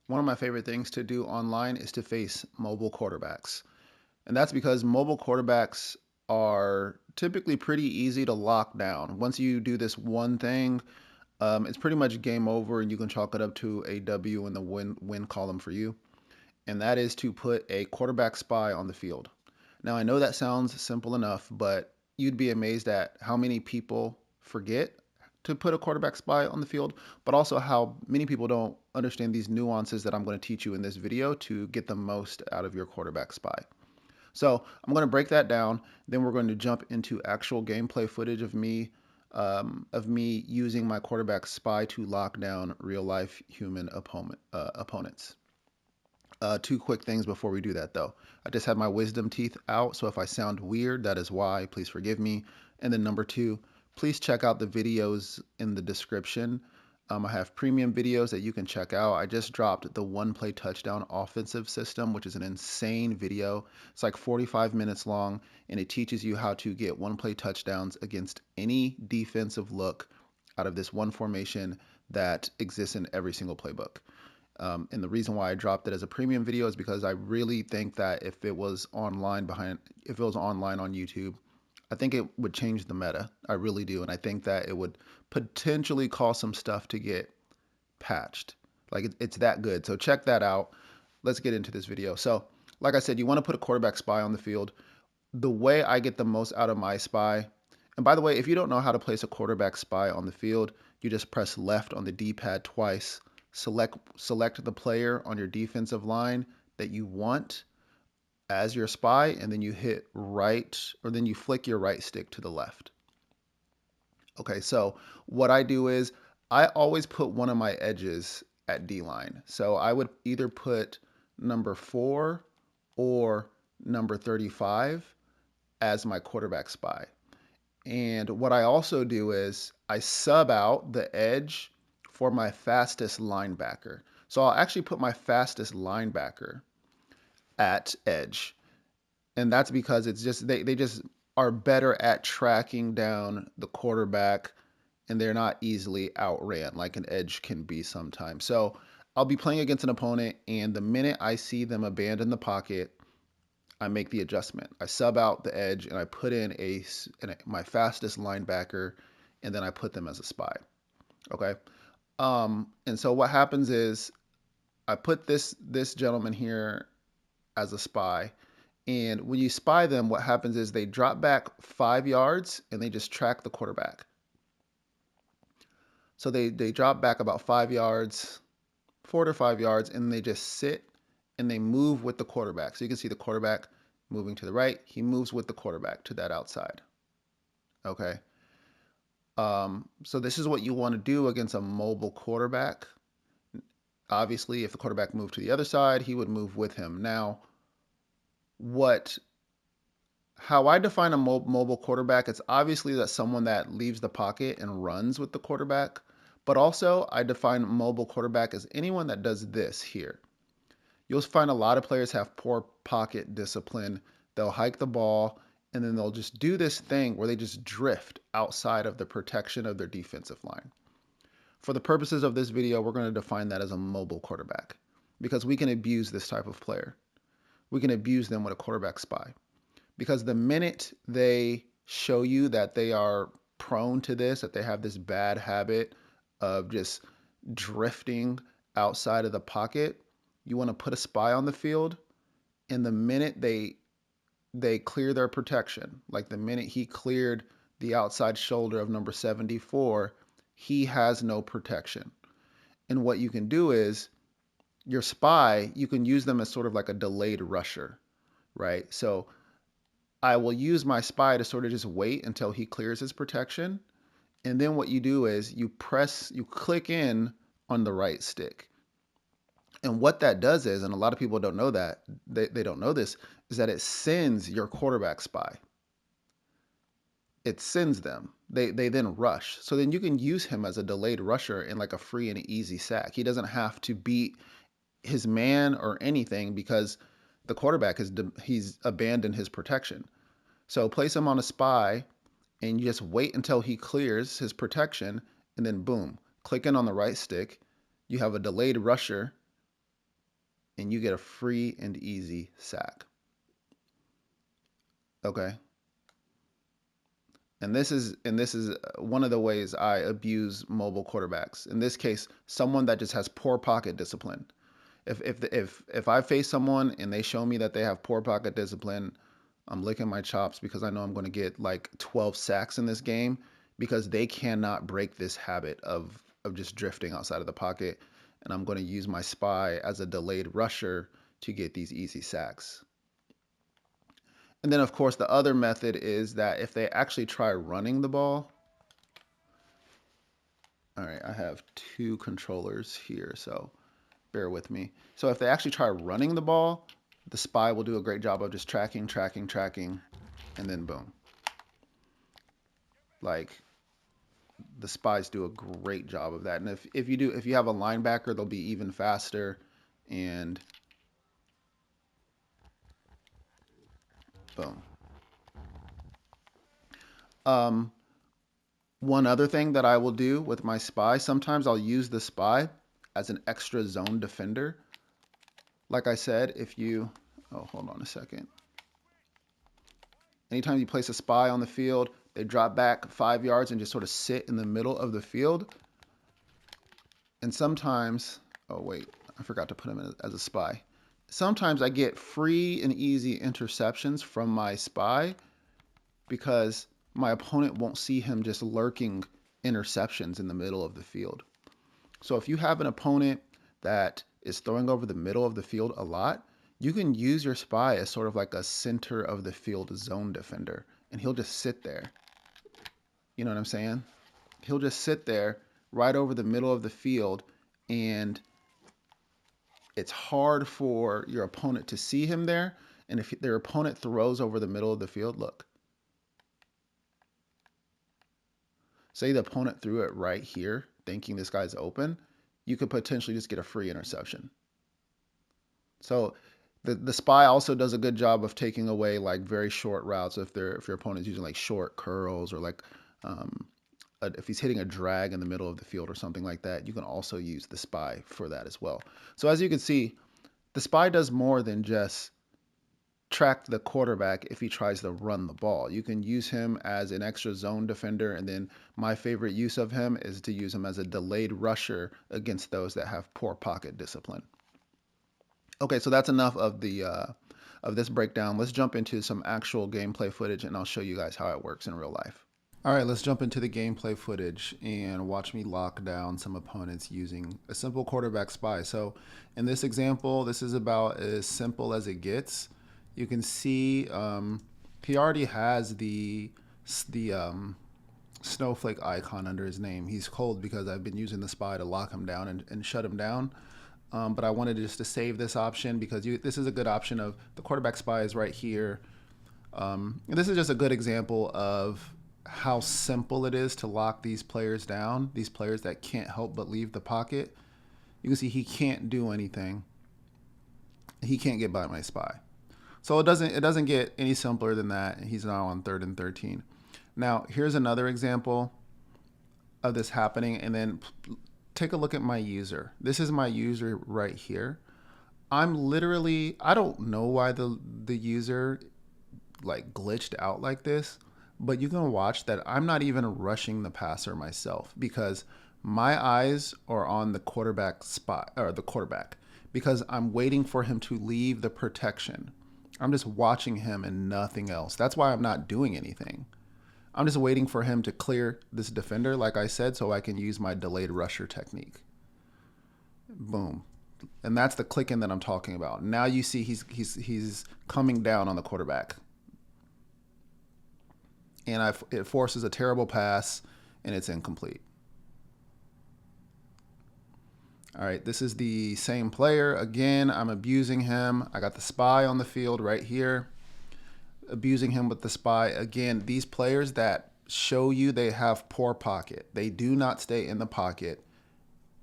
One of my favorite things to do online is to face mobile quarterbacks. And that's because mobile quarterbacks are typically pretty easy to lock down. Once you do this one thing, it's pretty much game over and you can chalk it up to a W in the win column for you. And that is to put a quarterback spy on the field. Now, I know that sounds simple enough, but you'd be amazed at how many people forget to put a quarterback spy on the field, but also how many people don't understand these nuances that I'm going to teach you in this video to get the most out of your quarterback spy. So I'm going to break that down. Then we're going to jump into actual gameplay footage of me using my quarterback spy to lock down real life human opponents. Two quick things before we do that, though. I just had my wisdom teeth out, so if I sound weird, that is why. Please forgive me. And then number two, please check out the videos in the description. I have premium videos that you can check out. I just dropped the one play touchdown offensive system, which is an insane video. It's like 45 minutes long, and it teaches you how to get one play touchdowns against any defensive look out of this one formation that exists in every single playbook. And the reason why I dropped it as a premium video is because I really think that if it was online on YouTube, I think it would change the meta. I really do. And I think that it would potentially cause some stuff to get patched. Like it's that good. So check that out. Let's get into this video. So, like I said, you want to put a quarterback spy on the field. The way I get the most out of my spy, and by the way, if you don't know how to place a quarterback spy on the field, you just press left on the D-pad twice, select the player on your defensive line that you want as your spy, and then you hit right, or then you flick your right stick to the left. Okay, so what I do is I always put one of my edges at D line. So I would either put number 4 or number 35 as my quarterback spy. And what I also do is I sub out the edge for my fastest linebacker. So I'll actually put my fastest linebacker at edge. And that's because it's just they just are better at tracking down the quarterback and they're not easily outran like an edge can be sometimes. So I'll be playing against an opponent, and the minute I see them abandon the pocket, I make the adjustment. I sub out the edge and I put in my fastest linebacker, and then I put them as a spy. Okay. And so what happens is I put this gentleman here as a spy, and when you spy them, what happens is they drop back 5 yards and they just track the quarterback. So they drop back about 5 yards, 4 to 5 yards, and they just sit and they move with the quarterback. So you can see the quarterback moving to the right. He moves with the quarterback to that outside. Okay. So this is what you want to do against a mobile quarterback. Obviously, if the quarterback moved to the other side, he would move with him. Now, what how I define a mobile quarterback, it's obviously that someone that leaves the pocket and runs with the quarterback. But also, I define mobile quarterback as anyone that does this here. You'll find a lot of players have poor pocket discipline. They'll hike the ball and then they'll just do this thing where they just drift outside of the protection of their defensive line. For the purposes of this video, we're going to define that as a mobile quarterback because we can abuse this type of player. We can abuse them with a quarterback spy because the minute they show you that they are prone to this, that they have this bad habit of just drifting outside of the pocket, you want to put a spy on the field, and the minute they clear their protection, like the minute he cleared the outside shoulder of number 74, he has no protection. And what you can do is your spy, you can use them as sort of like a delayed rusher, right? So I will use my spy to sort of just wait until he clears his protection. And then what you do is you click in on the right stick. And what that does is, and a lot of people don't know that, they don't know this, is that it sends your quarterback spy. It sends them. They then rush. So then you can use him as a delayed rusher in like a free and easy sack. He doesn't have to beat his man or anything because the quarterback he's abandoned his protection. So place him on a spy and you just wait until he clears his protection, and then boom, click in on the right stick. You have a delayed rusher and you get a free and easy sack. Okay. And this is one of the ways I abuse mobile quarterbacks. In this case, someone that just has poor pocket discipline. If I face someone and they show me that they have poor pocket discipline, I'm licking my chops because I know I'm going to get like 12 sacks in this game because they cannot break this habit of just drifting outside of the pocket, and I'm going to use my spy as a delayed rusher to get these easy sacks. And then, of course, the other method is that if they actually try running the ball, all right, I have two controllers here, so bear with me. So if they actually try running the ball, the spy will do a great job of just tracking, tracking, tracking, and then boom. Like, the spies do a great job of that. And if you have a linebacker, they'll be even faster. And boom. Um, One other thing that I will do with my spy, sometimes I'll use the spy as an extra zone defender. Like I said, hold on a second. Anytime you place a spy on the field, they drop back 5 yards and just sort of sit in the middle of the field. And sometimes, oh wait, I forgot to put him as a spy. Sometimes I get free and easy interceptions from my spy because my opponent won't see him just lurking interceptions in the middle of the field. So if you have an opponent that is throwing over the middle of the field a lot, you can use your spy as sort of like a center of the field zone defender, and he'll just sit there. You know what I'm saying? He'll just sit there right over the middle of the field, and it's hard for your opponent to see him there. And if their opponent throws over the middle of the field, look, say the opponent threw it right here, thinking this guy's open, you could potentially just get a free interception. So the spy also does a good job of taking away like very short routes if your opponent's using like short curls or like if he's hitting a drag in the middle of the field or something like that, you can also use the spy for that as well. So as you can see, the spy does more than just track the quarterback if he tries to run the ball. You can use him as an extra zone defender, and then my favorite use of him is to use him as a delayed rusher against those that have poor pocket discipline. Okay, so that's enough of this breakdown. Let's jump into some actual gameplay footage, and I'll show you guys how it works in real life. All right, let's jump into the gameplay footage and watch me lock down some opponents using a simple quarterback spy. So in this example, this is about as simple as it gets. You can see he already has the snowflake icon under his name. He's cold because I've been using the spy to lock him down and shut him down. But I wanted just to save this option because this is a good option of the quarterback spy is right here. And this is just a good example of how simple it is to lock these players down, these players that can't help but leave the pocket. You can see he can't do anything. He can't get by my spy. So it doesn't get any simpler than that. He's now on 3rd and 13. Now, here's another example of this happening, and then take a look at my user. This is my user right here. I don't know why the user like glitched out like this, but you can watch that I'm not even rushing the passer myself because my eyes are on the quarterback spot or the quarterback because I'm waiting for him to leave the protection. I'm just watching him and nothing else. That's why I'm not doing anything. I'm just waiting for him to clear this defender, like I said, so I can use my delayed rusher technique. Boom. And that's the clicking that I'm talking about. Now you see he's coming down on the quarterback. And it forces a terrible pass, and it's incomplete. All right, this is the same player. Again, I'm abusing him. I got the spy on the field right here. Abusing him with the spy. Again, these players that show you they have poor pocket, they do not stay in the pocket.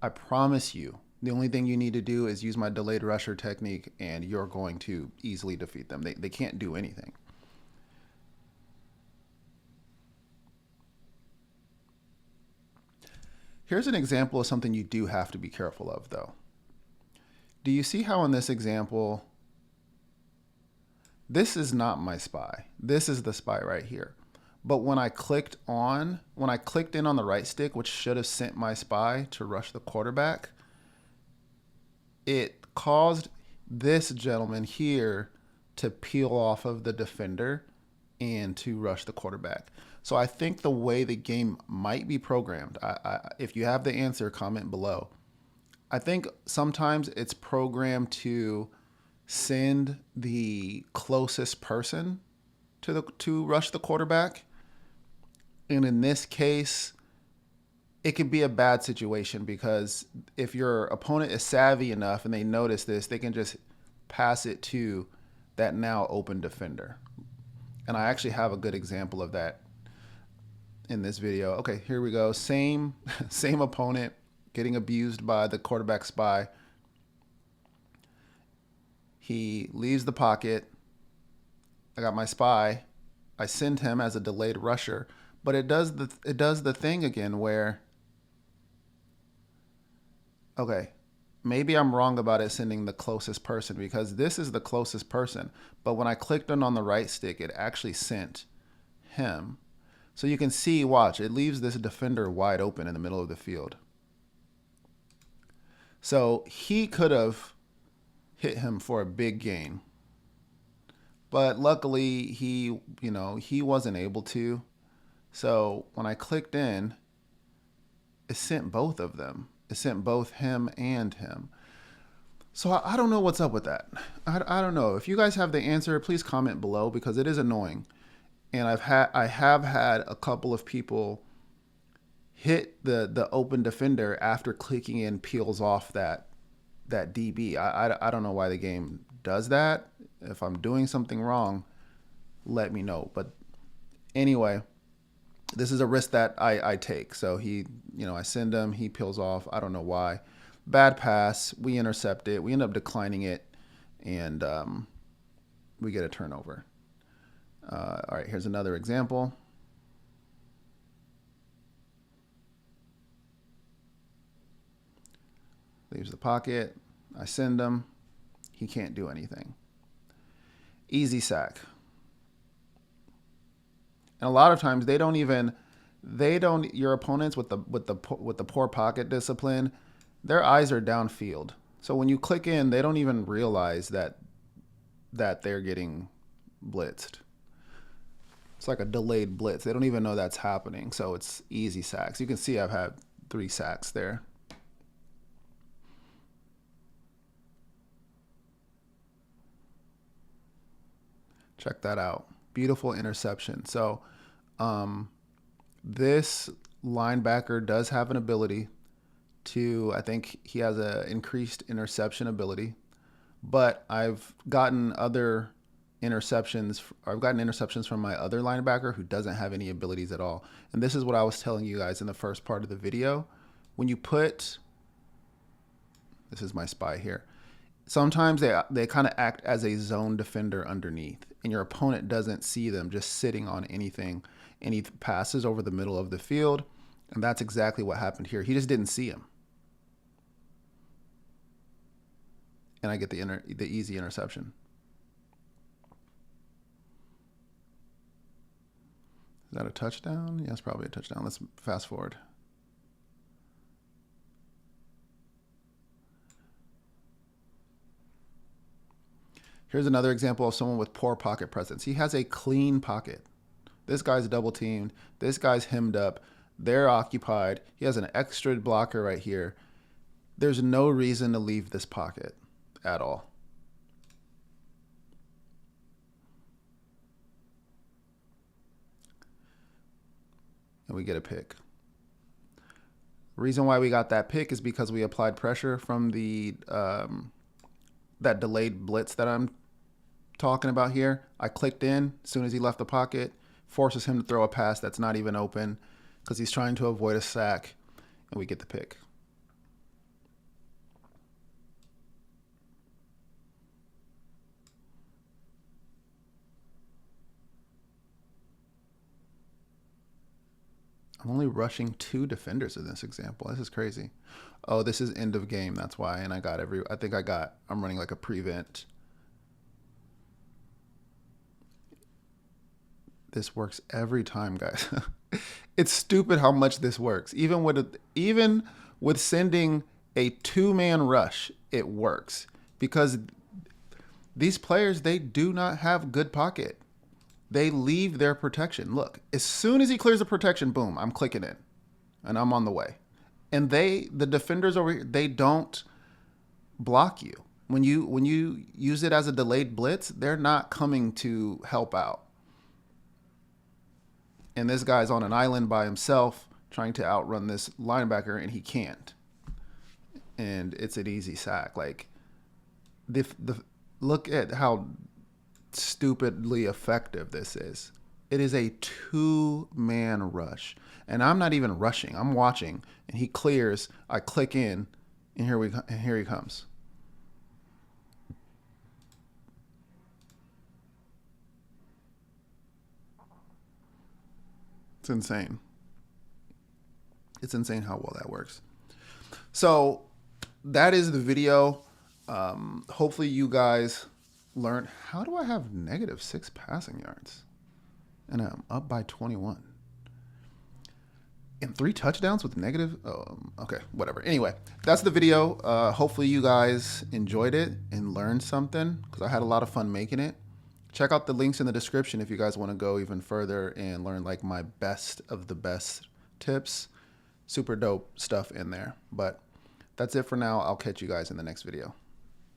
I promise you, the only thing you need to do is use my delayed rusher technique, and you're going to easily defeat them. They can't do anything. Here's an example of something you do have to be careful of, though. Do you see how in this example, this is not my spy. This is the spy right here. But when I clicked in on the right stick, which should have sent my spy to rush the quarterback, it caused this gentleman here to peel off of the defender and to rush the quarterback. So I think the way the game might be programmed, if you have the answer, comment below. I think sometimes it's programmed to send the closest person to rush the quarterback. And in this case, it could be a bad situation because if your opponent is savvy enough and they notice this, they can just pass it to that now open defender. And I actually have a good example of that in this video. Okay, here we go. Same opponent getting abused by the quarterback spy. He leaves the pocket. I got my spy. I send him as a delayed rusher, but it does the thing again where, okay, maybe I'm wrong about it sending the closest person because this is the closest person, but when I clicked on the right stick, it actually sent him. So you can see, watch, it leaves this defender wide open in the middle of the field. So he could have hit him for a big gain, but luckily he wasn't able to. So when I clicked in, it sent both of them. It sent both him and him. So I don't know what's up with that. I don't know. If you guys have the answer, please comment below because it is annoying. And I have had a couple of people hit the open defender after clicking in peels off that DB. I don't know why the game does that. If I'm doing something wrong, let me know. But anyway, this is a risk that I take. So I send him, he peels off. I don't know why. Bad pass. We intercept it. We end up declining it, and we get a turnover. All right, here's another example. Leaves the pocket. I send him. He can't do anything. Easy sack. And a lot of times your opponents with the poor pocket discipline, their eyes are downfield. So when you click in, they don't even realize that they're getting blitzed. It's like a delayed blitz. They don't even know that's happening. So it's easy sacks. You can see I've had 3 sacks there. Check that out. Beautiful interception. So this linebacker does have an ability to, I think he has an increased interception ability, but I've gotten interceptions from my other linebacker who doesn't have any abilities at all. And this is what I was telling you guys in the first part of the video. When you put, this is my spy here, sometimes they kind of act as a zone defender underneath, and your opponent doesn't see them just sitting on anything, and he passes over the middle of the field, and that's exactly what happened here. He just didn't see him. And I get the easy interception. Is that a touchdown? Yeah, it's probably a touchdown. Let's fast forward. Here's another example of someone with poor pocket presence. He has a clean pocket. This guy's double teamed. This guy's hemmed up. They're occupied. He has an extra blocker right here. There's no reason to leave this pocket at all. And we get a pick. The reason why we got that pick is because we applied pressure from the that delayed blitz that I'm talking about here. I clicked in as soon as he left the pocket, forces him to throw a pass that's not even open because he's trying to avoid a sack, and we get the pick. I'm I'm only rushing 2 defenders in this example. This is crazy. Oh, this is end of game. That's why. And I'm running like a prevent. This works every time, guys. It's stupid how much this works. Even with sending a 2-man rush, it works because these players, they do not have good pocket. They leave their protection. Look, as soon as he clears the protection, boom, I'm clicking in and I'm on the way. And the defenders over here, they don't block you. When you use it as a delayed blitz, they're not coming to help out. And this guy's on an island by himself trying to outrun this linebacker, and he can't. And it's an easy sack. Like, look at how stupidly effective this is. It is a 2-man rush. And I'm not even rushing. I'm watching. And he clears. I click in, and here he comes. It's insane. It's insane how well that works. So that is the video. Hopefully you guys learned, how do I have -6 passing yards and I'm up by 21 and 3 touchdowns with negative? Okay, whatever. Anyway, that's the video. Hopefully you guys enjoyed it and learned something, because I had a lot of fun making it. Check out the links in the description if you guys want to go even further and learn like my best of the best tips. Super dope stuff in there. But that's it for now. I'll catch you guys in the next video.